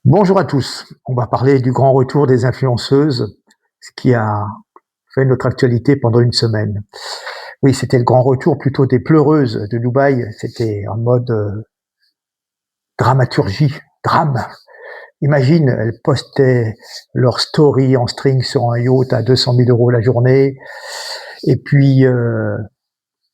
Bonjour à tous. On va parler du grand retour des influenceuses, ce qui a fait notre actualité pendant une semaine. Oui, c'était le grand retour plutôt des pleureuses de Dubaï. C'était en mode dramaturgie, drame. Imagine, elles postaient leur story en string sur un yacht à 200 000 euros la journée. Et puis,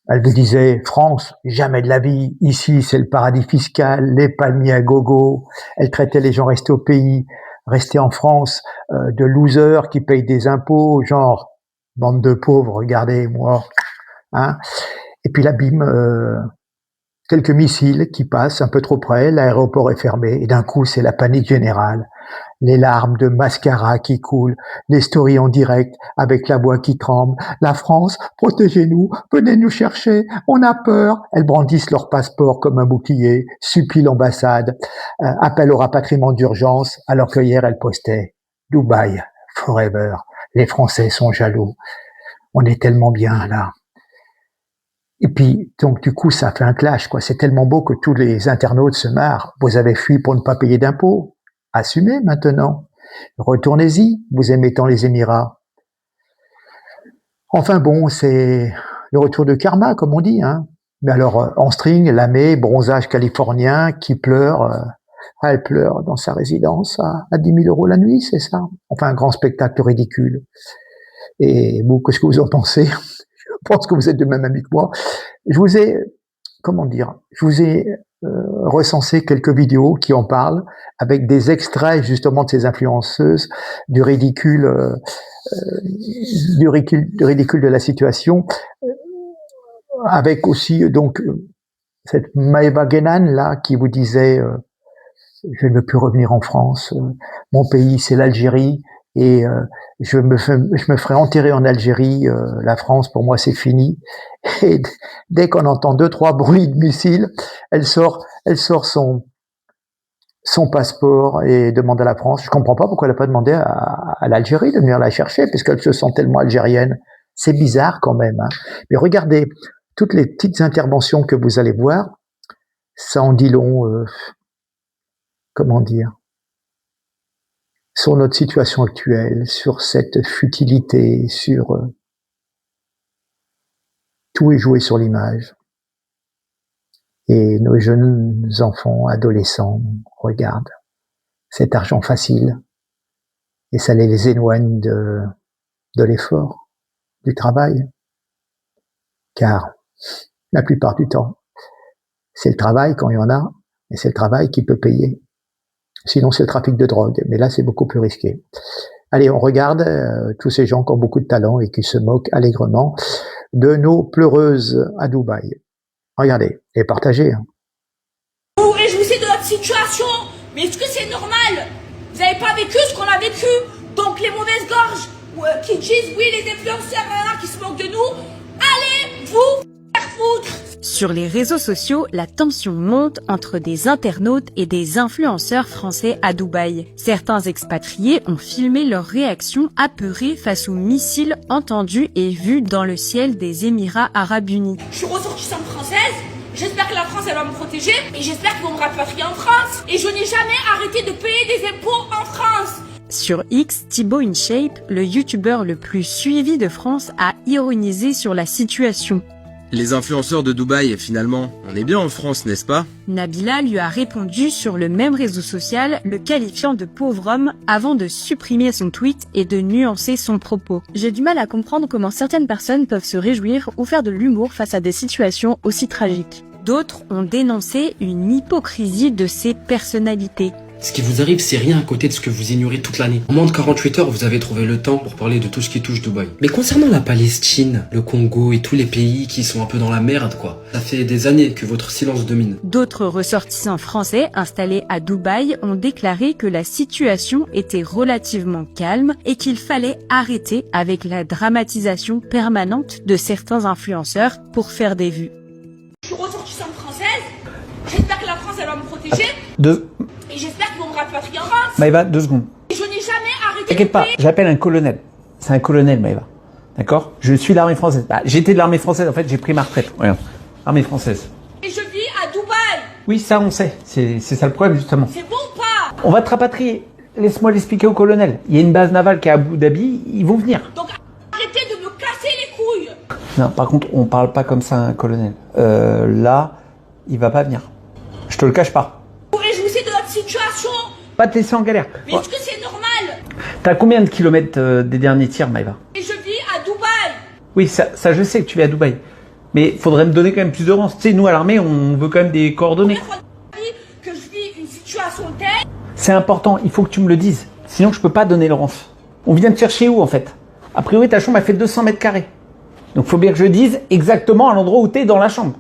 elles vous disaient, France, jamais de la vie. Ici, c'est le paradis fiscal, les palmiers à gogo. Elles traitaient les gens restés au pays, restés en France, de losers qui payent des impôts, genre, bande de pauvres, regardez, moi. Hein. Et puis là, bim, quelques missiles qui passent un peu trop près, l'aéroport est fermé, et d'un coup, c'est la panique générale. Les larmes de mascara qui coulent, les stories en direct avec la voix qui tremble. La France, protégez-nous, venez nous chercher, on a peur. Elles brandissent leur passeport comme un bouclier, supplient l'ambassade, appellent au rapatriement d'urgence, alors que hier elles postaient Dubaï, forever. Les Français sont jaloux. On est tellement bien là. Et puis, donc, du coup, ça fait un clash, quoi. C'est tellement beau que tous les internautes se marrent. Vous avez fui pour ne pas payer d'impôts. Assumez maintenant. Retournez-y. Vous aimez tant les Émirats. Enfin bon, c'est le retour de karma, comme on dit, hein. Mais alors, en string, lamé, bronzage californien, qui pleure, elle pleure dans sa résidence à 10 000 euros la nuit, c'est ça? Enfin, un grand spectacle ridicule. Et vous, qu'est-ce que vous en pensez? Je pense que vous êtes de même avis que moi. Je vous ai, comment dire, je vous ai recensé quelques vidéos qui en parlent, avec des extraits justement de ces influenceuses, du ridicule, du ridicule de la situation, avec aussi donc cette Maëva Guénan là qui vous disait je ne veux plus revenir en France, mon pays c'est l'Algérie et je me ferai enterrer en Algérie, la France pour moi c'est fini. Et dès qu'on entend 2-3 bruits de missiles, elle sort son passeport et demande à la France. Je comprends pas pourquoi elle n'a pas demandé à l'Algérie de venir la chercher, puisqu'elle se sent tellement algérienne. C'est bizarre quand même. Hein. Mais regardez, toutes les petites interventions que vous allez voir, ça en dit long, comment dire, sur notre situation actuelle, sur cette futilité, sur tout est joué sur l'image. Et nos jeunes enfants, adolescents, regardent cet argent facile et ça les éloigne de l'effort, du travail. Car la plupart du temps, c'est le travail quand il y en a, et c'est le travail qui peut payer. Sinon, c'est le trafic de drogue, mais là, c'est beaucoup plus risqué. Allez, on regarde tous ces gens qui ont beaucoup de talent et qui se moquent allègrement de nos pleureuses à Dubaï. Regardez, et partagez. Hein. Réjouissez de notre situation, mais est-ce que c'est normal? Vous n'avez pas vécu ce qu'on a vécu, donc les mauvaises gorges qui disent oui les influenceurs qui se moquent de nous, allez vous faire foutre. Sur les réseaux sociaux, la tension monte entre des internautes et des influenceurs français à Dubaï. Certains expatriés ont filmé leurs réactions apeurées face aux missiles entendus et vus dans le ciel des Émirats Arabes Unis. Je suis ressortissante française, j'espère que la France elle va me protéger et j'espère qu'ils vont me rapatrier en France. Et je n'ai jamais arrêté de payer des impôts en France. Sur X, Thibaut InShape, le youtubeur le plus suivi de France, a ironisé sur la situation. Les influenceurs de Dubaï, finalement, on est bien en France, n'est-ce pas? Nabila lui a répondu sur le même réseau social, le qualifiant de pauvre homme, avant de supprimer son tweet et de nuancer son propos. J'ai du mal à comprendre comment certaines personnes peuvent se réjouir ou faire de l'humour face à des situations aussi tragiques. D'autres ont dénoncé une hypocrisie de ces personnalités. Ce qui vous arrive, c'est rien à côté de ce que vous ignorez toute l'année. En moins de 48 heures, vous avez trouvé le temps pour parler de tout ce qui touche Dubaï. Mais concernant la Palestine, le Congo et tous les pays qui sont un peu dans la merde, quoi. Ça fait des années que votre silence domine. D'autres ressortissants français installés à Dubaï ont déclaré que la situation était relativement calme et qu'il fallait arrêter avec la dramatisation permanente de certains influenceurs pour faire des vues. Je suis ressortissante française, j'espère que la France elle va me protéger. Et j'espère qu'ils vont me rapatrier en France. Maëva, 2 secondes. Et je n'ai jamais arrêté. T'inquiète pas, j'appelle un colonel. C'est un colonel, Maëva. D'accord? Je suis l'armée française. Bah, j'étais de l'armée française, en fait, j'ai pris ma retraite. Regarde. Armée française. Et je vis à Dubaï. Oui, ça, on sait. C'est ça le problème, justement. C'est bon ou pas? On va te rapatrier. Laisse-moi l'expliquer au colonel. Il y a une base navale qui est à Abu Dhabi, ils vont venir. Donc arrêtez de me casser les couilles. Non, par contre, on parle pas comme ça à un colonel. Là, il va pas venir. Je te le cache pas. Vous réjouissez de notre situation. Pas te laisser en galère. Mais est-ce que c'est normal? T'as combien de kilomètres des derniers tirs, Maïva? Et je vis à Dubaï. Oui, ça je sais que tu vis à Dubaï. Mais faudrait me donner quand même plus de rangs. Tu sais, nous à l'armée, on veut quand même des coordonnées. Première fois de ma vie que je vis une situation telle. C'est important, il faut que tu me le dises. Sinon, je peux pas donner le rance. On vient de chercher où, en fait? A priori, ta chambre a fait 200 mètres carrés. Donc, faut bien que je dise exactement à l'endroit où t'es dans la chambre.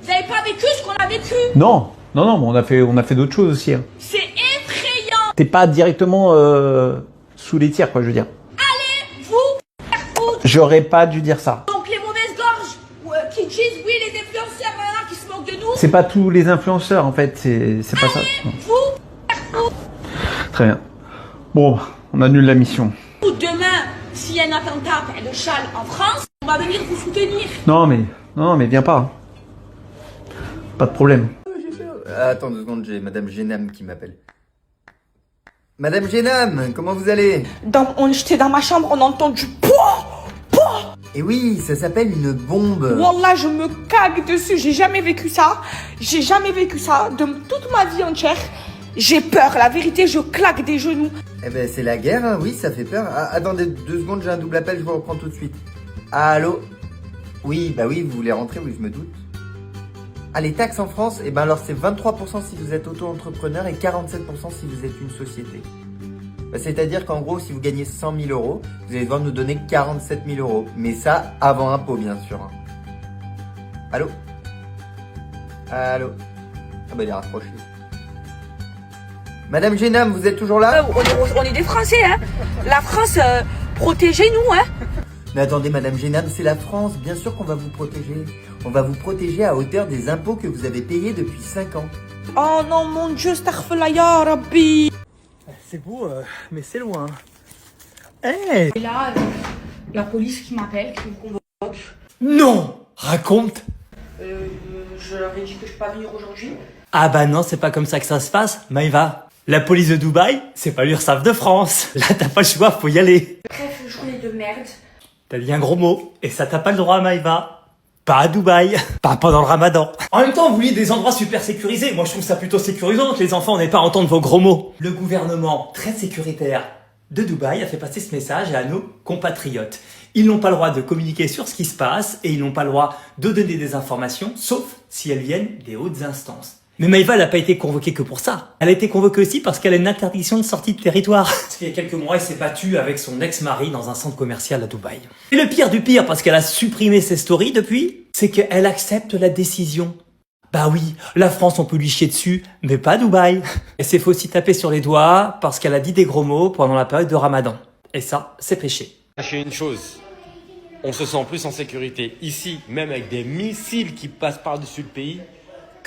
Vous n'avez pas vécu ce qu'on a vécu. Non, mais on a fait d'autres choses aussi. Hein. C'est effrayant. T'es pas directement sous les tirs, quoi, je veux dire. Allez, vous faire foutre. J'aurais pas dû dire ça. Donc les mauvaises gorges qui disent oui les influenceurs qui se moquent de nous. C'est pas tous les influenceurs, en fait, c'est pas ça. Non. Vous faire foutre. Très bien. Bon, on annule la mission. Demain, s'il y a un attentat de Chal en France, on va venir vous soutenir. Non, mais viens pas. Pas de problème. Attends 2 secondes, j'ai Madame Génam qui m'appelle. Madame Génam, comment vous allez? J'étais dans ma chambre, on entend du pouah. Eh oui, ça s'appelle une bombe. Wallah, je me cague dessus. J'ai jamais vécu ça. J'ai jamais vécu ça de toute ma vie entière. J'ai peur. La vérité, je claque des genoux. Eh ben c'est la guerre, hein, oui, ça fait peur. Ah, attendez 2 secondes, j'ai un double appel, je vous reprends tout de suite. Allô? Oui, bah oui, vous voulez rentrer, oui, je me doute. Ah, les taxes en France, eh ben alors c'est 23% si vous êtes auto-entrepreneur et 47% si vous êtes une société. Bah, c'est-à-dire qu'en gros, si vous gagnez 100 000 euros, vous allez devoir nous donner 47 000 euros. Mais ça, avant impôt, bien sûr. Hein. Allô? Allô? Ah bah il est raccroché. Madame Génam, vous êtes toujours là? On est des Français, hein. La France, protégez-nous, hein. Mais attendez, Madame Génam, c'est la France, bien sûr qu'on va vous protéger. On va vous protéger à hauteur des impôts que vous avez payés depuis 5 ans. Oh non, mon Dieu, astaghfirullah ya Rabbi. C'est beau, mais c'est loin. Hey! Et là, la police qui m'appelle, qui me convoque. Non! Raconte! Je leur ai dit que je peux pas venir aujourd'hui. Ah bah non, c'est pas comme ça que ça se passe, Maïva. La police de Dubaï, c'est pas l'URSSAF de France. Là, t'as pas le choix, faut y aller. Bref, journée de merde. T'as dit un gros mot, et ça t'a pas le droit, Maïva. Pas à Dubaï, pas pendant le ramadan. En même temps, vous voulez des endroits super sécurisés. Moi, je trouve ça plutôt sécurisant que les enfants n'aient pas à entendre vos gros mots. Le gouvernement très sécuritaire de Dubaï a fait passer ce message à nos compatriotes. Ils n'ont pas le droit de communiquer sur ce qui se passe et ils n'ont pas le droit de donner des informations, sauf si elles viennent des hautes instances. Mais Maïva n'a pas été convoquée que pour ça. Elle a été convoquée aussi parce qu'elle a une interdiction de sortie de territoire. Parce qu'il y a quelques mois, elle s'est battue avec son ex-mari dans un centre commercial à Dubaï. Et le pire du pire, parce qu'elle a supprimé ses stories depuis, c'est qu'elle accepte la décision. Bah oui, la France on peut lui chier dessus, mais pas Dubaï. Elle s'est fait aussi taper sur les doigts parce qu'elle a dit des gros mots pendant la période de Ramadan. Et ça, c'est péché. Sachez une chose, on se sent plus en sécurité ici, même avec des missiles qui passent par-dessus le pays,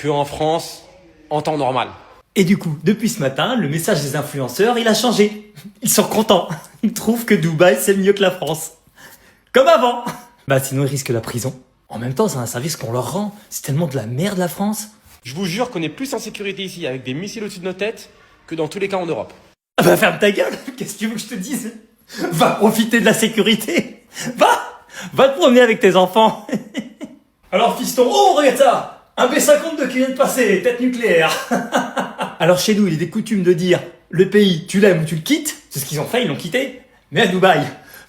qu'en France, en temps normal. Et du coup, depuis ce matin, le message des influenceurs, il a changé. Ils sont contents. Ils trouvent que Dubaï, c'est mieux que la France. Comme avant. Bah sinon, ils risquent la prison. En même temps, c'est un service qu'on leur rend. C'est tellement de la merde, la France. Je vous jure qu'on est plus en sécurité ici, avec des missiles au-dessus de nos têtes, que dans tous les cas en Europe. Ah bah ferme ta gueule. Qu'est-ce que tu veux que je te dise? Va profiter de la sécurité. Va te promener avec tes enfants. Alors fiston, oh regarde ça. Un B-52 qui vient de passer, tête nucléaire. Alors chez nous, il est des coutumes de dire le pays, tu l'aimes ou tu le quittes. C'est ce qu'ils ont fait, ils l'ont quitté. Mais à Dubaï,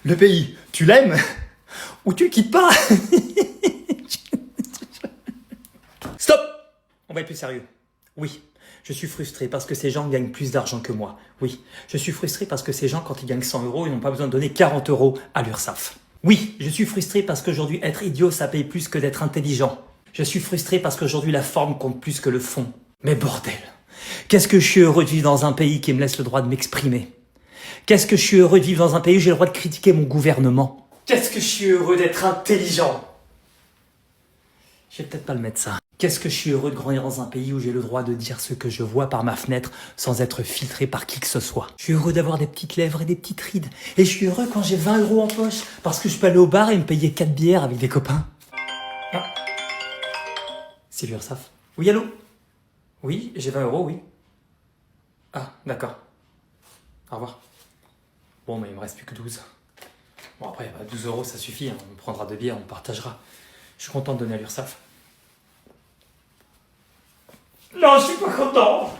le pays, tu l'aimes ou tu le quittes pas. Stop. On va être plus sérieux. Oui, je suis frustré parce que ces gens gagnent plus d'argent que moi. Oui, je suis frustré parce que ces gens, quand ils gagnent 100 euros, ils n'ont pas besoin de donner 40 euros à l'URSSAF. Oui, je suis frustré parce qu'aujourd'hui, être idiot, ça paye plus que d'être intelligent. Je suis frustré parce qu'aujourd'hui, la forme compte plus que le fond. Mais bordel, qu'est-ce que je suis heureux de vivre dans un pays qui me laisse le droit de m'exprimer. Qu'est-ce que je suis heureux de vivre dans un pays où j'ai le droit de critiquer mon gouvernement. Qu'est-ce que je suis heureux d'être intelligent. Je vais peut-être pas le mettre ça. Qu'est-ce que je suis heureux de grandir dans un pays où j'ai le droit de dire ce que je vois par ma fenêtre sans être filtré par qui que ce soit. Je suis heureux d'avoir des petites lèvres et des petites rides. Et je suis heureux quand j'ai 20 euros en poche parce que je peux aller au bar et me payer 4 bières avec des copains. Ah. C'est l'URSSAF. Oui, allô? Oui, j'ai 20 euros, oui. Ah, d'accord. Au revoir. Bon, mais il me reste plus que 12. Bon, après, 12 euros, ça suffit. Hein. On prendra 2 bières, on partagera. Je suis content de donner à l'URSSAF. Non, je suis pas content.